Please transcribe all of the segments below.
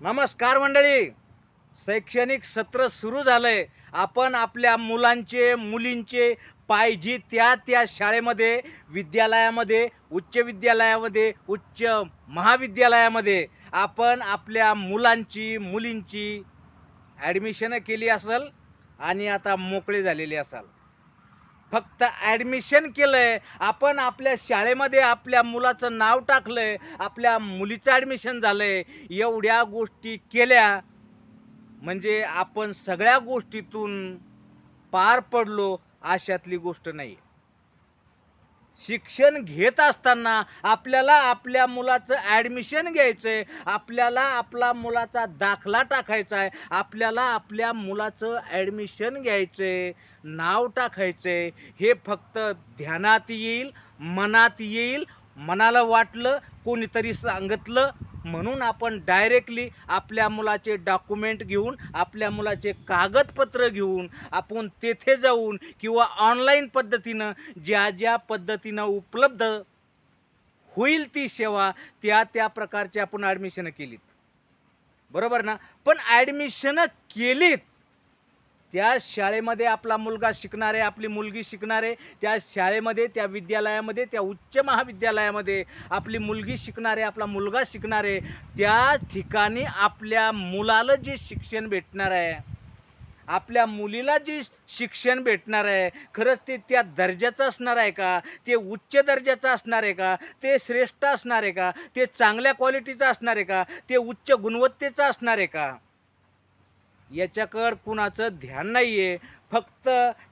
नमस्कार मंडळी. शैक्षणिक सत्र सुरू झालंय. आपण आपल्या मुलांचे मुलींचे पाहिजे त्या शाळेमध्ये, विद्यालयामध्ये, उच्च विद्यालयामध्ये, उच्च महाविद्यालयामध्ये आपण आपल्या मुलांची मुलींची ॲडमिशन केली असेल आणि आता मोकळे झालेले असाल. फक्त ॲडमिशन केलंय आपण, आपल्या शाळेमध्ये आपल्या मुलाचं नाव टाकलंय, आपल्या मुलीचं ॲडमिशन झालंय, एवढ्या गोष्टी केल्या म्हणजे आपण सगळ्या गोष्टीतून पार पडलो अशातली गोष्ट नाही. शिक्षण घेत असताना आपल्याला आपल्या मुलाचं ॲडमिशन घ्यायचं आहे, आपल्याला आपला मुलाचा दाखला टाकायचा आहे, आपल्याला आपल्या मुलाचं ॲडमिशन घ्यायचं आहे, नाव टाकायचं आहे. हे फक्त ध्यानात येईल, मनात येईल, मनाला वाटलं, कोणीतरी सांगितलं म्हणून आपण डायरेक्टली आपल्या मुलाचे डॉक्युमेंट घेऊन, आपल्या मुलाचे कागदपत्र घेऊन आपण तेथे जाऊन किंवा ऑनलाईन पद्धतीनं ज्या पद्धतीनं उपलब्ध होईल ती सेवा त्या प्रकारची आपण ॲडमिशन केलीत. बरोबर ना? पण ॲडमिशन केलीत त्या शाळेमध्ये आपला मुलगा शिकणार आहे, आपली मुलगी शिकणार आहे, त्या शाळेमध्ये, त्या विद्यालयामध्ये, त्या उच्च महाविद्यालयामध्ये आपली मुलगी शिकणार आहे, आपला मुलगा शिकणार आहे. त्या ठिकाणी आपल्या मुलाला जे शिक्षण भेटणार आहे, आपल्या मुलीला जे शिक्षण भेटणार आहे, खरंच ते त्या दर्जाचं असणार आहे का? ते उच्च दर्जाचं असणार आहे का? ते श्रेष्ठ असणार आहे का? ते चांगल्या क्वालिटीचं असणार आहे का? ते उच्च गुणवत्तेचं असणार आहे का? याच्याकडं कुणाचं ध्यान नाही आहे. फक्त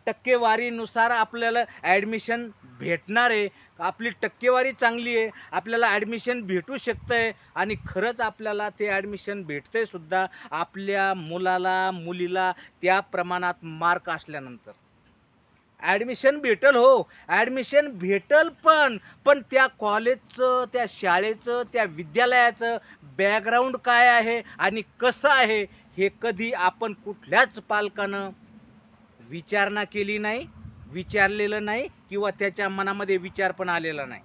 टक्केवारीनुसार आपल्याला ॲडमिशन भेटणार आहे. आपली टक्केवारी चांगली आहे, आपल्याला ॲडमिशन भेटू शकतं आहे आणि खरंच आपल्याला ते ॲडमिशन भेटतं आहे सुद्धा आपल्या मुलाला मुलीला त्या प्रमाणात मार्क असल्यानंतर. ॲडमिशन भेटल, हो ॲडमिशन भेटल, पण त्या कॉलेजचं, त्या शाळेचं, त्या विद्यालयाचं बॅकग्राऊंड काय आहे आणि कसं आहे हे कधी आपण कुठल्याच पालकानं विचारणा केली नाही, विचारलेलं नाही किंवा त्याच्या मनामध्ये विचार पण आलेला नाही.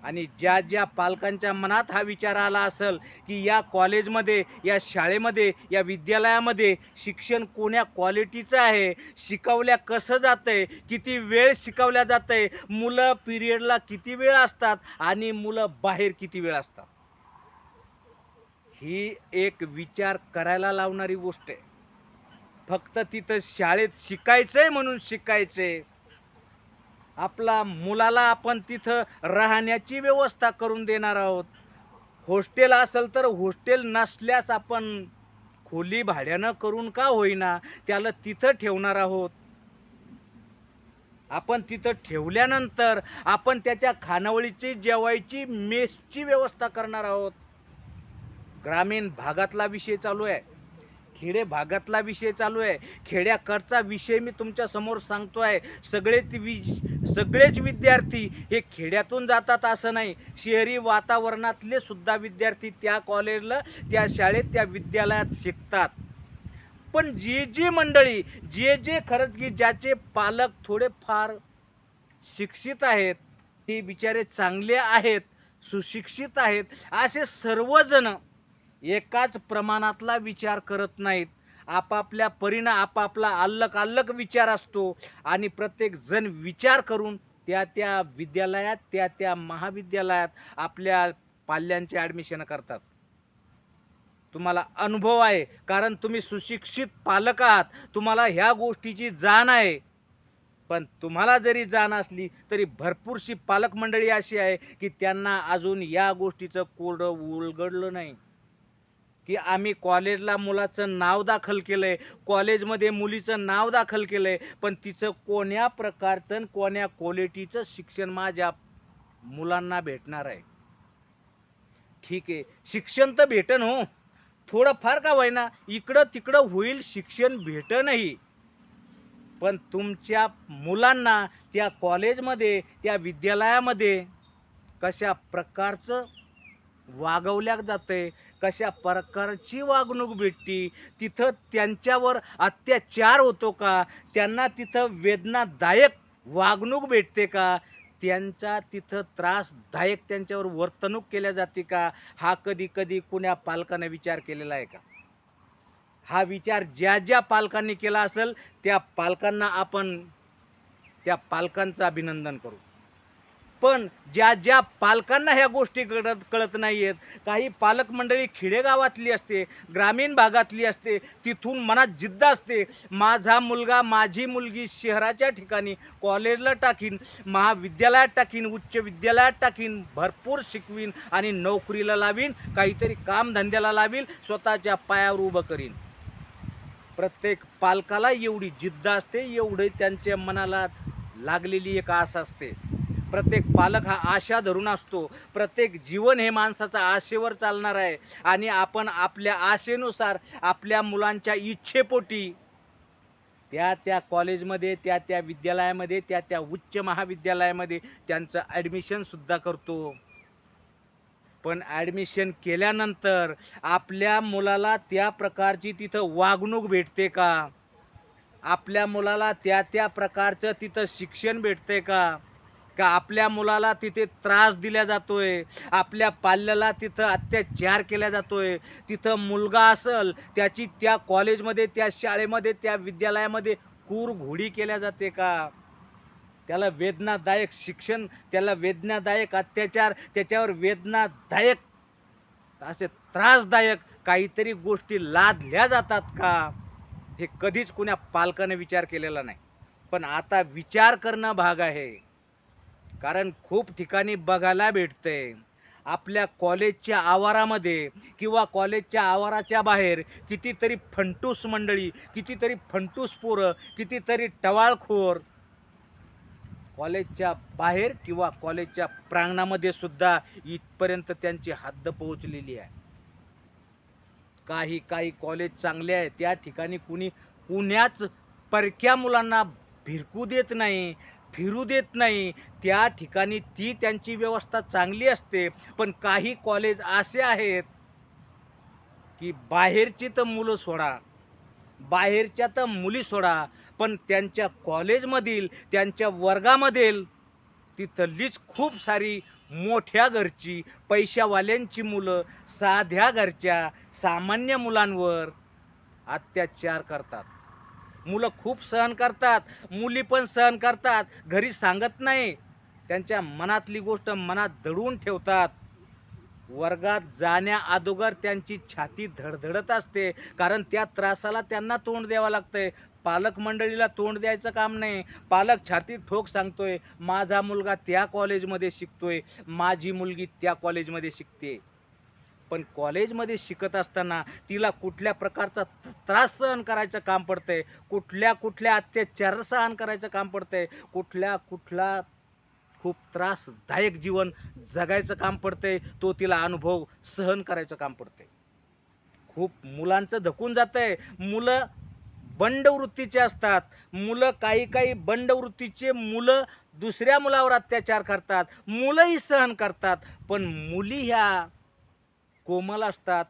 आणि ज्या पालकांच्या मनात हा विचार आला असेल की या कॉलेजमध्ये, या शाळेमध्ये, या विद्यालयामध्ये शिक्षण कोण्या क्वालिटीचं आहे, शिकवल्या कसं जातं आहे, किती वेळ शिकवल्या जातं आहे, मुलं पिरियडला किती वेळ असतात आणि मुलं बाहेर किती वेळ असतात, ही एक विचार करायला लावणारी गोष्ट आहे. फक्त तिथं शाळेत शिकायचं आहे म्हणून शिकायचं आहे. आपला मुलाला आपण तिथं राहण्याची व्यवस्था करून देणार आहोत. हॉस्टेल असेल तर हॉस्टेल नसल्यास आपण खोली भाड्यानं करून का होईना त्याला तिथं ठेवणार आहोत. आपण तिथं ठेवल्यानंतर आपण त्याच्या खानावळीची, जेवायची, मेसची व्यवस्था करणार आहोत. ग्रामीण भागातला विषय चालू आहे, खेडे भागातला विषय चालू आहे. खेड्याकडचा विषय मी तुमच्या समोर सांगतो आहे. सगळेच विद्यार्थी हे खेड्यातून जातात असं नाही. शहरी वातावरणातले सुद्धा विद्यार्थी त्या कॉलेजला, त्या शाळेत, त्या विद्यालयात शिकतात. पण जी मंडळी, जे खरंच की ज्याचे पालक थोडेफार शिक्षित आहेत, ते बिचारे चांगले आहेत, सुशिक्षित आहेत, असे सर्वजण एकाच प्रमाणातला विचार करत नाहीत. आपापल्या परीनं आपापला अल्लक विचार असतो आणि प्रत्येक जण विचार करून त्या विद्यालयात, त्या महाविद्यालयात आपल्या पाल्यांचे ॲडमिशन करतात. तुम्हाला अनुभव आहे, कारण तुम्ही सुशिक्षित पालक आहात, तुम्हाला ह्या गोष्टीची जाण आहे. पण तुम्हाला जरी जाण असली तरी भरपूरशी पालक मंडळी अशी आहे की त्यांना अजून या गोष्टीचं कोडं उलगडलं नाही की आम्ही कॉलेजला मुलाचं नाव दाखल केलं आहे, कॉलेजमध्ये मुलीचं नाव दाखल केलं आहे, पण तिचं कोण्या प्रकारचं, कोण्या क्वालिटीचं शिक्षण माझ्या मुलांना भेटणार आहे. ठीक आहे, शिक्षण तर भेटन, हो थोडंफार का होईना, इकडं तिकडं होईल, शिक्षण भेटनही. पण तुमच्या मुलांना त्या कॉलेजमध्ये, त्या विद्यालयामध्ये कशा प्रकारचं वागवल्या जाते, कशा प्रकारची वागणूक भेटती, तिथं त्यांच्यावर अत्याचार होतो का, त्यांना तिथं वेदनादायक वागणूक भेटते का, त्यांचा तिथं त्रासदायक त्यांच्यावर वर्तणूक केल्या जाते का, हा कधी कधी कुण्या पालकानं विचार केलेला आहे का? हा विचार ज्या ज्या पालकांनी केला असेल त्या पालकांना आपण त्या पालकांचं अभिनंदन करू. पण ज्या ज्या पालकांना ह्या गोष्टी कळत नाही आहेत, काही पालक मंडळी खेडेगावातली असते, ग्रामीण भागातली असते, तिथून मनात जिद्द असते, माझा मुलगा माझी मुलगी शहराच्या ठिकाणी कॉलेजला टाकीन, महाविद्यालयात टाकीन, उच्च विद्यालयात टाकीन, भरपूर शिकवीन आणि नोकरीला लावीन, काहीतरी कामधंद्याला लावीन, स्वतःच्या पायावर उभं करीन. प्रत्येक पालकाला एवढी जिद्द असते, एवढे त्यांच्या मनाला लागलेली एक आस असते. प्रत्येक पालक हा आशा धरून असतो. प्रत्येक जीवन हे माणसाचा आशेवर चालणार आहे आणि आपण आपल्या आशेनुसार आपल्या मुलांच्या इच्छेपोटी त्या त्या कॉलेजमध्ये, त्या त्या विद्यालयामध्ये, त्या त्या उच्च महाविद्यालयामध्ये त्यांचं ॲडमिशनसुद्धा करतो. पण ॲडमिशन केल्यानंतर आपल्या मुलाला त्या प्रकारची तिथं वागणूक भेटते का? आपल्या मुलाला त्या त्या प्रकारचं तिथं शिक्षण भेटते का? का आपल्या मुलाला तिथे त्रास दिला जातोय, आपल्या पाल्याला तिथं अत्याचार केला जातोय, तिथं मुलगा असेल त्याची त्या कॉलेजमध्ये, त्या शाळेमध्ये, त्या विद्यालयामध्ये कुरघोडी केल्या जाते का? त्याला वेदनादायक शिक्षण, त्याला वेदनादायक अत्याचार, त्याच्यावर वेदनादायक असे त्रासदायक काहीतरी गोष्टी लादल्या जातात का? हे कधीच कुण्या पालकाने विचार केलेला नाही. पण आता विचार करणं भाग आहे. कारण खूप ठिकाणी बघायला भेटतंय, आपल्या कॉलेजच्या आवारामध्ये किंवा कॉलेजच्या आवाराच्या बाहेर कितीतरी फंटूस मंडळी, कितीतरी फंटूस पोरं, कितीतरी टवाळखोर कॉलेजच्या बाहेर किंवा कॉलेजच्या प्रांगणामध्ये सुद्धा इथपर्यंत त्यांची हद्द पोहोचलेली आहे. काही काही कॉलेज चांगले आहे, त्या ठिकाणी कुण्याच परक्या मुलांना भिरकू देत नाही, फिरू देत नाही. त्या ठिकाणी ती त्यांची व्यवस्था चांगली असते. पण काही कॉलेज असे आहेत की बाहेरची तर मुलं सोडा, बाहेरच्या तर मुली सोडा, पण त्यांच्या कॉलेजमधील, त्यांच्या वर्गामधील तिथलीच खूप सारी मोठ्या घरची, पैशावाल्यांची मुलं साध्या घरच्या सामान्य मुलांवर अत्याचार करतात. मुलं खूप सहन करतात, मुली पण सहन करतात, घरी सांगत नाही, त्यांच्या मनातली गोष्ट मनात दडवून ठेवतात. वर्गात जाण्या अगोदर त्यांची छाती धडधडत असते, कारण त्या त्रासाला त्यांना तोंड द्यावं लागतंय. पालक मंडळीला तोंड द्यायचं काम नाही. पालक छाती ठोक सांगतोय, माझा मुलगा त्या कॉलेजमध्ये शिकतोय, माझी मुलगी त्या कॉलेजमध्ये शिकते. पण कॉलेजमध्ये शिकत असताना तिला कुठल्या प्रकारचा त्रास सहन करायचं काम पडतंय, कुठल्या अत्याचार सहन करायचं काम पडतंय, कुठला खूप त्रासदायक जीवन जगायचं काम पडतंय, तो तिला अनुभव सहन करायचं काम पडतंय. खूप मुलांचं धकून जातंय. मुलं बंडवृत्तीचे असतात. मुलं काही बंडवृत्तीचे मुलं दुसऱ्या मुलावर अत्याचार करतात, मुलंही सहन करतात. पण मुली ह्या कोमल असतात,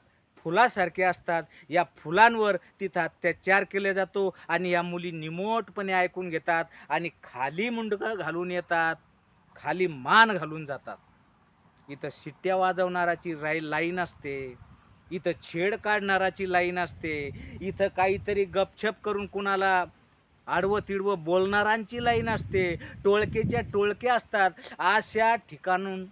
फुलासारखे असतात. या फुलांवर तिथं अत्याचार केला जातो आणि या मुली निमोटपणे ऐकून घेतात आणि खाली मुंडकं घालून येतात, खाली मान घालून जातात. इथं शिट्ट्या वाजवणाराची लाईन असते, इथं छेड काढणाराची लाईन असते, इथं काहीतरी गपछप करून कुणाला आडवं तिडवं बोलणारांची लाईन असते, टोळकेच्या टोळके असतात. अशा ठिकाणून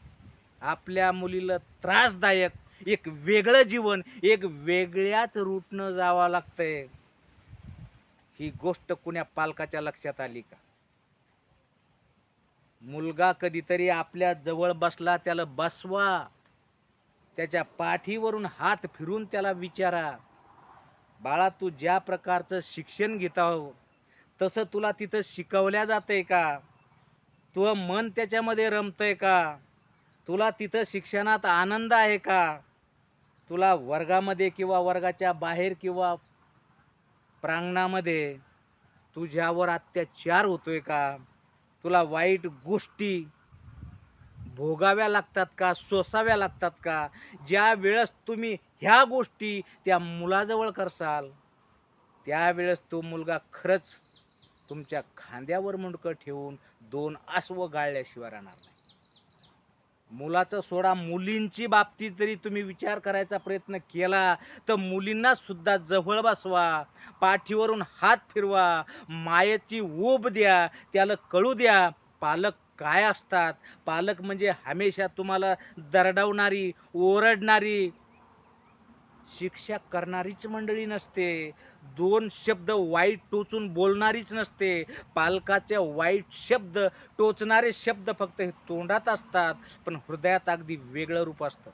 आपल्या मुलीला त्रासदायक एक वेगळं जीवन, एक वेगळ्याच रूटनं जावं लागतंय. ही गोष्ट कुण्या पालकाच्या लक्षात आली का? मुलगा कधीतरी आपल्या जवळ बसला, त्याला बसवा, त्याच्या पाठीवरून हात फिरून त्याला विचारा, बाळा तू ज्या प्रकारचं शिक्षण घेत आहो तसं तुला तिथं शिकवल्या जातंय का? तुझं मन त्याच्यामध्ये रमतंय का? तुला तिथं शिक्षणात आनंद आहे का? तुला वर्गामध्ये किंवा वर्गाच्या बाहेर किंवा प्रांगणामध्ये तुझ्यावर अत्याचार होतोय का? तुला वाईट गोष्टी भोगाव्या लागतात का, सोसाव्या लागतात का? ज्या वेळेस तुम्ही ह्या गोष्टी त्या मुलाजवळ करसाल, त्यावेळेस तो मुलगा खरंच तुमच्या खांद्यावर मुंडकं ठेवून 2 आसवं गाळल्याशिवाय राहणार नाही. मुलाचं सोडा, मुलींची बाबतीत जरी तुम्ही विचार करायचा प्रयत्न केला तर मुलींना सुद्धा जवळ बसवा, पाठीवरून हात फिरवा, मायेची ऊब द्या, त्याला कळू द्या पालक काय असतात. पालक म्हणजे हमेशा तुम्हाला दरडवणारी, ओरडणारी, शिक्षा करणारीच मंडळी नसते. 2 शब्द वाईट टोचून बोलणारीच नसते. पालकाचे वाईट शब्द, टोचणारे शब्द फक्त हे तोंडात असतात, पण हृदयात अगदी वेगळं रूप असतं.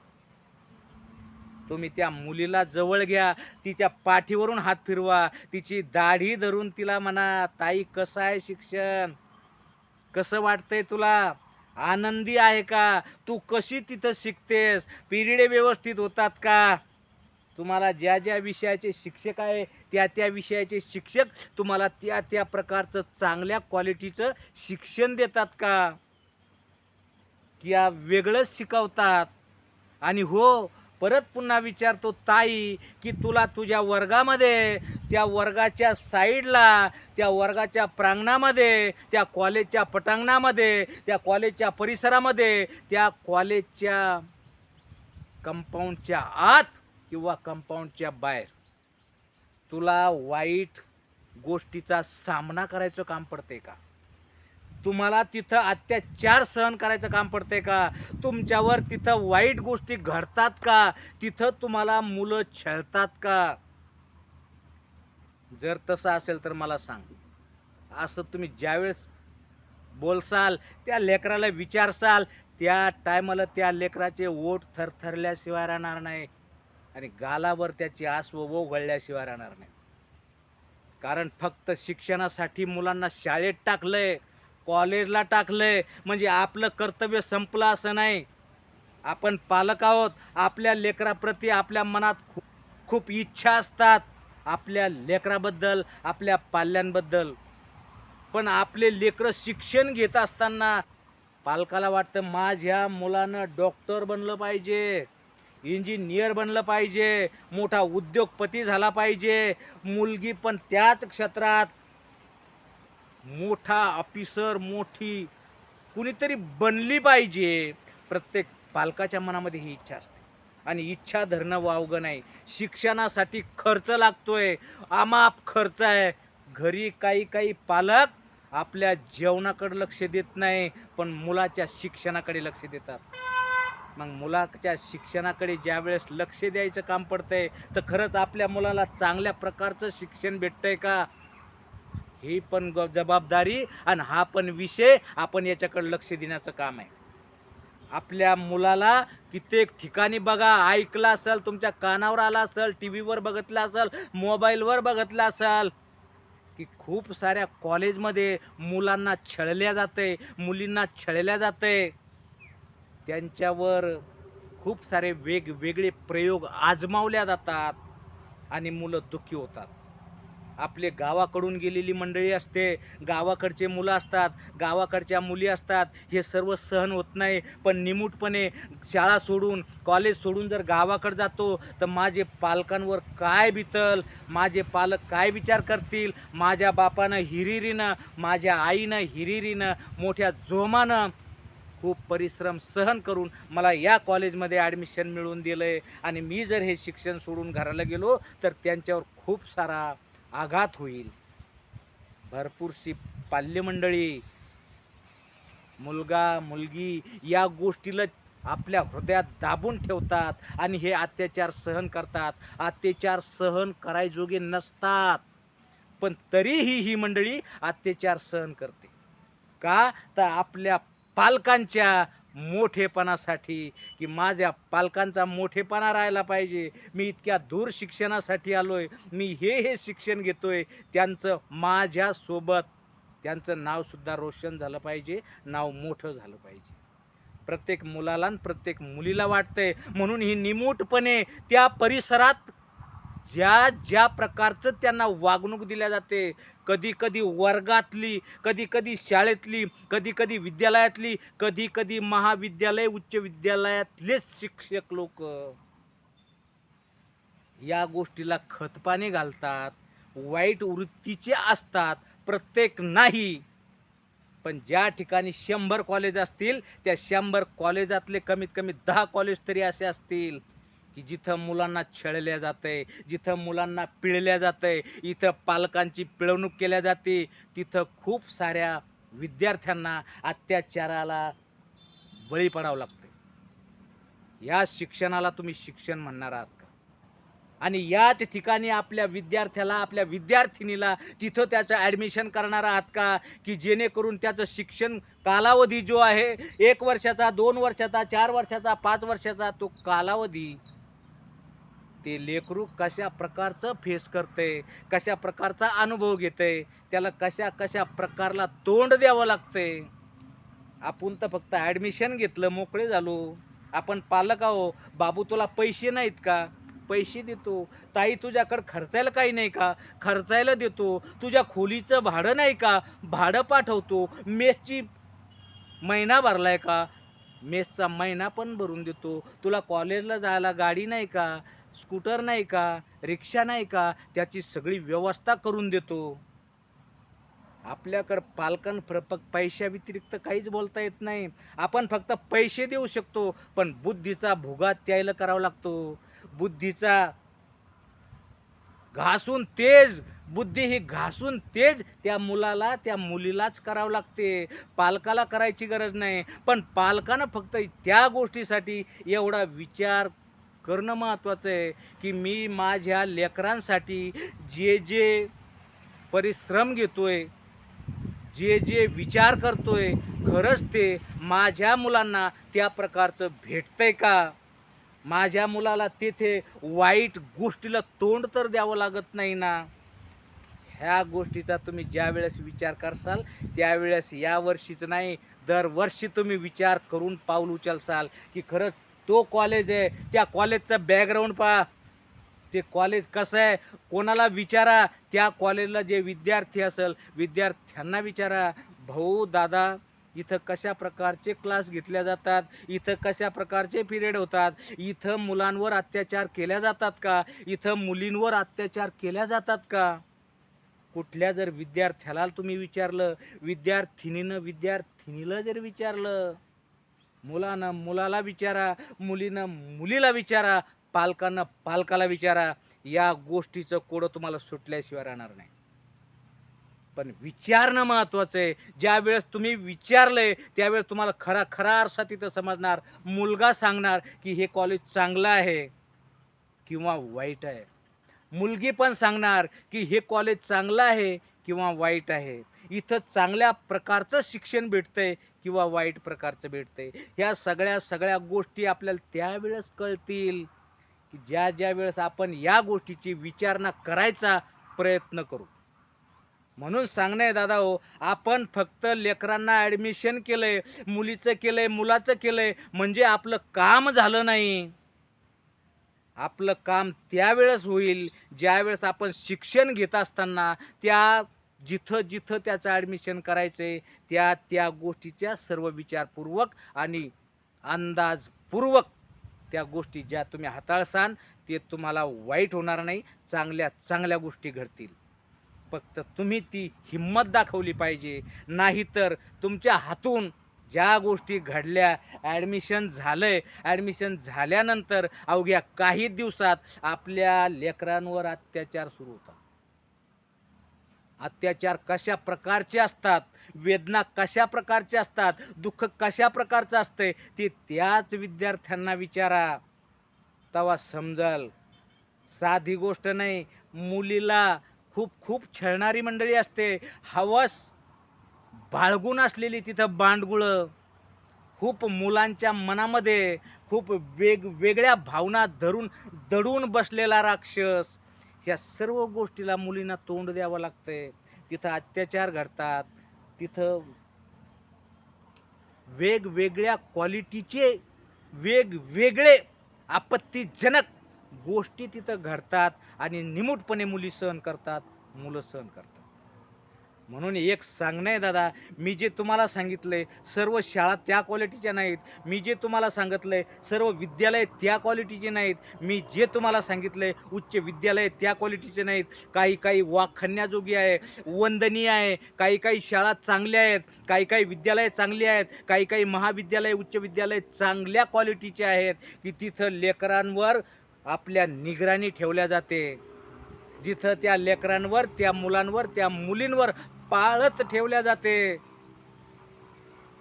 तुम्ही त्या मुलीला जवळ घ्या, तिच्या पाठीवरून हात फिरवा, तिची दाढी धरून तिला म्हणा, ताई कसं आहे शिक्षण, कसं वाटतंय तुला, आनंदी आहे का, तू कशी तिथं शिकतेस, पिरियड व्यवस्थित होतात का, तुम्हाला ज्या ज्या विषयाचे शिक्षक आहे त्या त्या विषयाचे शिक्षक तुम्हाला त्या त्या प्रकारचं चांगल्या क्वालिटीचं शिक्षण देतात का, की या वेगळंच शिकवतात. आणि हो, परत पुन्हा विचारतो ताई, की तुला तुझ्या वर्गामध्ये, त्या वर्गाच्या साईडला, त्या वर्गाच्या प्रांगणामध्ये, त्या कॉलेजच्या पटांगणामध्ये, त्या कॉलेजच्या परिसरामध्ये, त्या कॉलेजच्या कंपाऊंडच्या आत किंवा कंपाऊंडच्या बाहेर तुला वाईट गोष्टीचा सामना करायचं काम पडते का, तुम्हाला तिथं अत्याचार सहन करायचं काम पडते का, तुमच्यावर तिथं वाईट गोष्टी घडतात का, तिथं तुम्हाला मुलं छळतात का. जर तसं असेल तर मला सांग. असं तुम्ही ज्यावेळेस बोलसाल, त्या लेकराला विचारसाल, त्या टायमाला त्या लेकराचे ओठ थरथरल्याशिवाय राहणार नाही आणि गालावर त्याची आसव ओघळल्याशिवाय राहणार नाही. कारण फक्त शिक्षणासाठी मुलांना शाळेत टाकलंय, कॉलेजला टाकलंय म्हणजे आपलं कर्तव्य संपलं असं नाही. आपण पालक आहोत, आपल्या लेकराप्रती आपल्या मनात खूप खूप इच्छा असतात, आपल्या लेकराबद्दल, आपल्या पाल्यांबद्दल. पण आपले लेकरं शिक्षण घेत असताना पालकाला वाटतं माझ्या मुलानं डॉक्टर बनलं पाहिजे, इंजिनियर बनलं पाहिजे, मोठा उद्योगपती झाला पाहिजे, मुलगी पण त्याच क्षेत्रात मोठा ऑफिसर, मोठी कुणीतरी बनली पाहिजे. प्रत्येक पालकाच्या मनामध्ये ही इच्छा असते आणि इच्छा धरणं वावगं नाही. शिक्षणासाठी खर्च लागतोय, अमाप खर्च आहे. घरी काही काही पालक आपल्या जेवणाकडे लक्ष देत नाही, पण मुलाच्या शिक्षणाकडे लक्ष देतात. मग मुलाच्या शिक्षणाकडे ज्या वेळेस लक्ष द्यायचं काम पडतंय तर खरंच आपल्या मुलाला चांगल्या प्रकारचं शिक्षण भेटतंय का, ही पण जबाबदारी आणि हा पण विषय आपण याच्याकडे लक्ष देण्याचं काम आहे. आपल्या मुलाला कित्येक ठिकाणी बघा, ऐकलं असेल, तुमच्या कानावर आला असेल, टी व्हीवर बघितलं असेल, मोबाईलवर बघितलं असेल, की खूप साऱ्या कॉलेजमध्ये मुलांना छळल्या जाते, मुलींना छळल्या जाते. त्यांच्यावर खूप सारे वेगवेगळे प्रयोग आजमावल्या जातात आणि मुलं दुःखी होतात. आपले गावाकडून गेलेली मंडळी असते, गावाकडचे मुलं असतात, गावाकडच्या मुली असतात, हे सर्व सहन होत नाही. पण निमूटपणे शाळा सोडून, कॉलेज सोडून जर गावाकडे जातो तर माझे पालकांवर काय बितल, माझे पालक काय विचार करतील, माझ्या बापानं हिरिरीनं, माझ्या आईनं हिरिरीनं, मोठ्या जोमानं खूप परिश्रम सहन करून मला या कॉलेजमध्ये ॲडमिशन मिळवून दिलं आहे आणि मी जर हे शिक्षण सोडून घराला गेलो तर त्यांच्यावर खूप सारा आघात होईल. भरपूरशी पाल्यमंडळी, मुलगा मुलगी या गोष्टीला आपल्या हृदयात दाबून ठेवतात आणि हे अत्याचार सहन करतात. अत्याचार सहन करायजोगे नसतात, पण तरीही ही मंडळी अत्याचार सहन करते. का तर आपल्या पालकांच्या मोठेपणासाठी, की माझ्या पालकांचा मोठेपणा राहायला पाहिजे, मी इतक्या दूर शिक्षणासाठी आलोय, मी हे शिक्षण घेतोय, त्यांचं माझ्यासोबत त्यांचं नावसुद्धा रोशन झालं पाहिजे, नाव मोठं झालं पाहिजे. प्रत्येक मुलाला आणि प्रत्येक मुलीला वाटतंय. म्हणून ही निमूटपणे त्या परिसरात ज्या ज्या प्रकारचं त्यांना वागणूक दिल्या जाते, कधी कधी वर्गातली, कधी कधी शाळेतली, कधी कधी विद्यालयातली, कधी कधी महाविद्यालय उच्च विद्यालयातलेच शिक्षक लोक या गोष्टीला खतपाणी घालतात, वाईट वृत्तीचे असतात. प्रत्येक नाही, पण ज्या ठिकाणी 100 कॉलेज असतील त्या 100 कॉलेजातले कमीत कमी 10 कॉलेज तरी असे असतील की जिथं मुलांना छळल्या जातंय, जिथं मुलांना पिळल्या जातंय, इथं पालकांची पिळवणूक केल्या जाते, तिथं खूप साऱ्या विद्यार्थ्यांना अत्याचाराला बळी पडावं लागतंय. या शिक्षणाला तुम्ही शिक्षण म्हणणार आहात का? आणि याच ठिकाणी आपल्या विद्यार्थ्याला, आपल्या विद्यार्थिनीला तिथं त्याचं ॲडमिशन करणार आहात का, की जेणेकरून त्याचं शिक्षण कालावधी जो आहे 1 वर्षाचा, 2 वर्षाचा, 4 वर्षाचा, 5 वर्षाचा, तो कालावधी ते लेकरू कशा प्रकारचं फेस करते, कशा प्रकारचा अनुभव घेते, त्याला कशा कशा प्रकारला तोंड द्यावं लागते. आपण तर फक्त ॲडमिशन घेतलं, मोकळे झालो. आपण पालक आहो. बाबू तुला पैसे नाहीत का? पैसे देतो. ताई तुझ्याकडं खर्चायला काही नाही का? खर्चायला देतो. तुझ्या खोलीचं भाडं नाही का? भाडं पाठवतो. मेसची महिना भरलाय का? मेसचा महिना पण भरून देतो. तुला कॉलेजला जायला गाडी नाही का? स्कूटर नाही का? रिक्षा नाही का? त्याची सगळी व्यवस्था करून देतो. आपल्याकडं पैशाव्यतिरिक्त काहीच बोलता येत नाही. आपण फक्त पैसे देऊ शकतो, पण बुद्धीचा भुगा त्याला करावा लागतो. बुद्धीचा घासून तेज बुद्धी ही घासून तेज त्या मुलाला, त्या मुलीलाच करावं लागते. पालकाला करायची गरज नाही. पण पालकानं फक्त त्या गोष्टीसाठी एवढा विचार करणं महत्त्वाचं आहे, की मी माझ्या लेकरांसाठी जे जे परिश्रम घेतोय, जे जे विचार करतोय, खरंच ते माझ्या मुलांना त्या प्रकारचं भेटतंय का? माझ्या मुलाला तिथे वाईट गोष्टीला तोंड तर द्यावं लागत नाही ना. ह्या गोष्टीचा तुम्ही ज्यावेळेस विचार करसाल त्यावेळेस यावर्षीच नाही, दरवर्षी तुम्ही विचार करून पाऊल उचलसाल, की खरंच तो कॉलेज आहे, त्या कॉलेजचा बॅकग्राऊंड पहा, ते कॉलेज कसं आहे, कोणाला विचारा. त्या कॉलेजला जे विद्यार्थी असेल विद्यार्थ्यांना विचारा, भाऊ दादा इथं कशा प्रकारचे क्लास घेतल्या जातात, इथं कशा प्रकारचे पिरियड होतात, इथं मुलांवर अत्याचार केल्या जातात का, इथं मुलींवर अत्याचार केल्या जातात का. कुठल्या जर विद्यार्थ्याला तुम्ही विचारलं, विद्यार्थिनीला जर विचारलं, मुलानं मुलाला विचारा, मुलीनं मुलीला विचारा, पालकानं पालकाला विचारा, या गोष्टीचं कोडं तुम्हाला सुटल्याशिवाय राहणार नाही. पण विचारणं महत्त्वाचं आहे. ज्यावेळेस तुम्ही विचारलंय त्यावेळेस तुम्हाला खरा खरा अर्थ तिथं समजणार. मुलगा सांगणार की हे कॉलेज चांगलं आहे किंवा वाईट आहे. मुलगी पण सांगणार की हे कॉलेज चांगलं आहे किंवा वाईट आहे. इथं चांगल्या प्रकारचं शिक्षण भेटतंय किंवा वाईट प्रकारचं भेटतंय. ह्या सगळ्या गोष्टी आपल्याला त्यावेळेस कळतील की ज्या वेळेस आपण या गोष्टीची विचारणा करायचा प्रयत्न करू. म्हणून सांगणं आहे दादा हो, आपण फक्त लेकरांना ॲडमिशन केलंय, मुलीचं केलंय, मुलाचं केलंय म्हणजे आपलं काम झालं नाही. आपलं काम त्यावेळेस होईल ज्यावेळेस आपण शिक्षण घेत असताना त्या जिथं जिथं त्याचं ॲडमिशन करायचंय त्या गोष्टीच्या सर्व विचारपूर्वक आणि अंदाजपूर्वक त्या गोष्टी ज्या तुम्ही हाताळसाल ते तुम्हाला वाईट होणार नाही, चांगल्या गोष्टी घडतील. फक्त तुम्ही ती हिंमत दाखवली पाहिजे. नाहीतर तुमच्या हातून ज्या गोष्टी घडल्या, ॲडमिशन झाल्यानंतर अवघ्या काही दिवसात आपल्या लेकरांवर अत्याचार सुरू होतात. अत्याचार कशा प्रकारचे असतात, वेदना कशा प्रकारच्या असतात, दुःख कशा प्रकारचं असतंय ते त्याच विद्यार्थ्यांना विचारा, तेव्हा समजल. साधी गोष्ट नाही. मुलीला खूप छळणारी मंडळी असते. हवस बाळगून असलेली तिथं बांडगुळं. खूप मुलांच्या मनामध्ये खूप वेगवेगळ्या भावना दडून बसलेला राक्षस. ह्या सर्व गोष्टीला मुलींना तोंड द्यावं लागतंय. तिथं अत्याचार घडतात. तिथं वेगवेगळ्या क्वालिटीचे वेगवेगळे आपत्तीजनक गोष्टी तिथं घडतात आणि निमूटपणे मुली सहन करतात, मुलं सहन करतात. म्हणून एक सांगणं आहे दादा, मी जे तुम्हाला सांगितलंय सर्व शाळा त्या क्वालिटीच्या नाहीत. मी जे तुम्हाला सांगितलंय सर्व विद्यालय त्या क्वालिटीचे नाहीत. मी जे तुम्हाला सांगितलंय उच्च विद्यालय त्या क्वालिटीचे नाहीत. काही काही वाखाणण्याजोगी आहे, वंदनीय आहे. काही काही शाळा चांगल्या आहेत, काही काही विद्यालय चांगली आहेत, काही काही महाविद्यालय उच्च विद्यालय चांगल्या क्वालिटीचे आहेत की तिथं लेकरांवर आपल्या निगराणी ठेवल्या जाते. जिथं त्या लेकरांवर, त्या मुलांवर, त्या मुलींवर पाळत ठेवल्या जाते.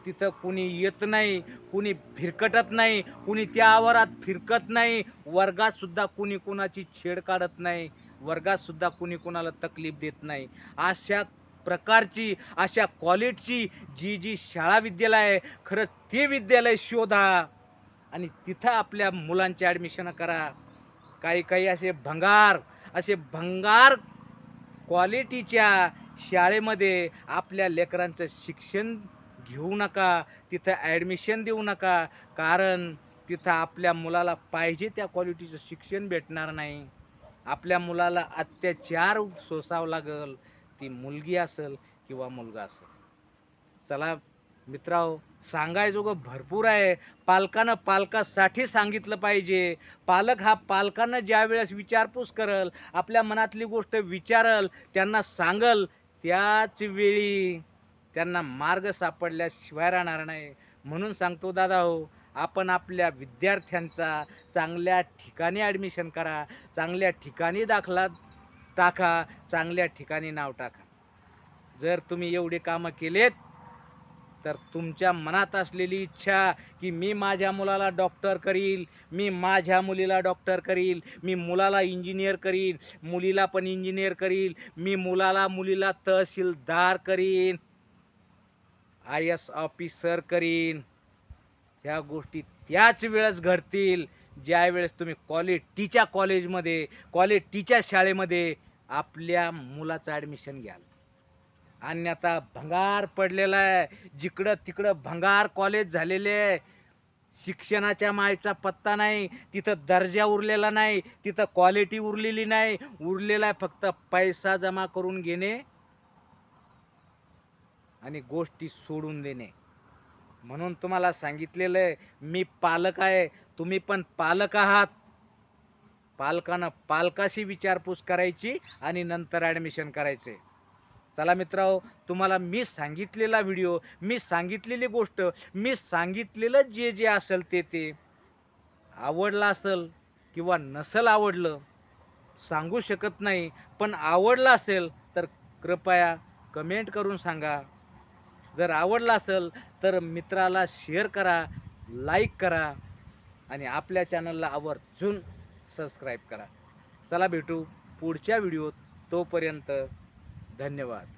तिथं कुणी येत नाही, कुणी फिरकटत नाही, कुणी त्या आवारात फिरकत नाही. वर्गात सुद्धा कुणी कुणाची छेड काढत नाही, वर्गात सुद्धा कुणी कुणाला तकलीफ देत नाही. अशा प्रकारची, अशा क्वालिटीची जी जी शाळा विद्यालय आहे, खरंच ते विद्यालय शोधा आणि तिथं आपल्या मुलांची ॲडमिशन करा. काही काही असे भंगार क्वालिटीच्या शाळेमध्ये आपल्या लेकरांचं शिक्षण घेऊ नका, तिथं ॲडमिशन देऊ नका. कारण तिथं आपल्या मुलाला पाहिजे त्या क्वालिटीचं शिक्षण भेटणार नाही. आपल्या मुलाला अत्याचार सोसावं लागेल, ती मुलगी असेल किंवा मुलगा असेल. चला मित्रांनो, सांगायजोगं भरपूर आहे. पालकानं पालकासाठी सांगितलं पाहिजे. पालक हा पालकांना ज्या वेळेस विचारपूस करल, आपल्या मनातली गोष्ट विचारल, त्यांना सांगल, त्याच वेळी त्यांना मार्ग सापडल्याशिवाय राहणार नाही. म्हणून सांगतो दादा हो, आपण आपल्या विद्यार्थ्यांचा चांगल्या ठिकाणी ॲडमिशन करा, चांगल्या ठिकाणी दाखला टाका, चांगल्या ठिकाणी नाव टाका. जर तुम्ही एवढे कामं केलेत तर तुमच्या मनात असलेली इच्छा की मी माझ्या मुलाला डॉक्टर करील, मी माझ्या मुलीला डॉक्टर करील, मी मुलाला इंजिनियर करील, मुलीला पण इंजिनियर करील, मी मुलीला तहसीलदार करीन, IAS ऑफिसर करीन, ह्या गोष्टी त्याच वेळेस घडतील ज्या वेळेस तुम्ही क्वालिटीच्या कॉलेजमध्ये, क्वालिटीच्या शाळेमध्ये आपल्या मुलाचं ॲडमिशन घ्याल. अन्यथा भंगार पडलेला आहे, जिकडं तिकडं भंगार कॉलेज झालेले आहे. शिक्षणाच्या मायचा पत्ता नाही, तिथं दर्जा उरलेला नाही, तिथं क्वालिटी उरलेली नाही. उरलेला आहे फक्त पैसा जमा करून घेणे आणि गोष्टी सोडून देणे. म्हणून तुम्हाला सांगितलेलं आहे, मी पालक आहे, तुम्ही पण पालक आहात. पालकानं पालकाशी विचारपूस करायची आणि नंतर ॲडमिशन करायचे. चला मित्रांनो, तुम्हाला मी सांगितलेला व्हिडिओ, मी सांगितलेली गोष्ट, मी सांगितलेलं जे जे असेल ते आवडलं असेल किंवा नसेल आवडलं सांगू शकत नाही, पण आवडलं असेल तर कृपया कमेंट करून सांगा. जर आवडलं असेल तर मित्राला शेअर करा, लाईक करा आणि आपल्या चॅनलला आवर्जून सबस्क्राईब करा. चला भेटू पुढच्या व्हिडिओत. तोपर्यंत धन्यवाद.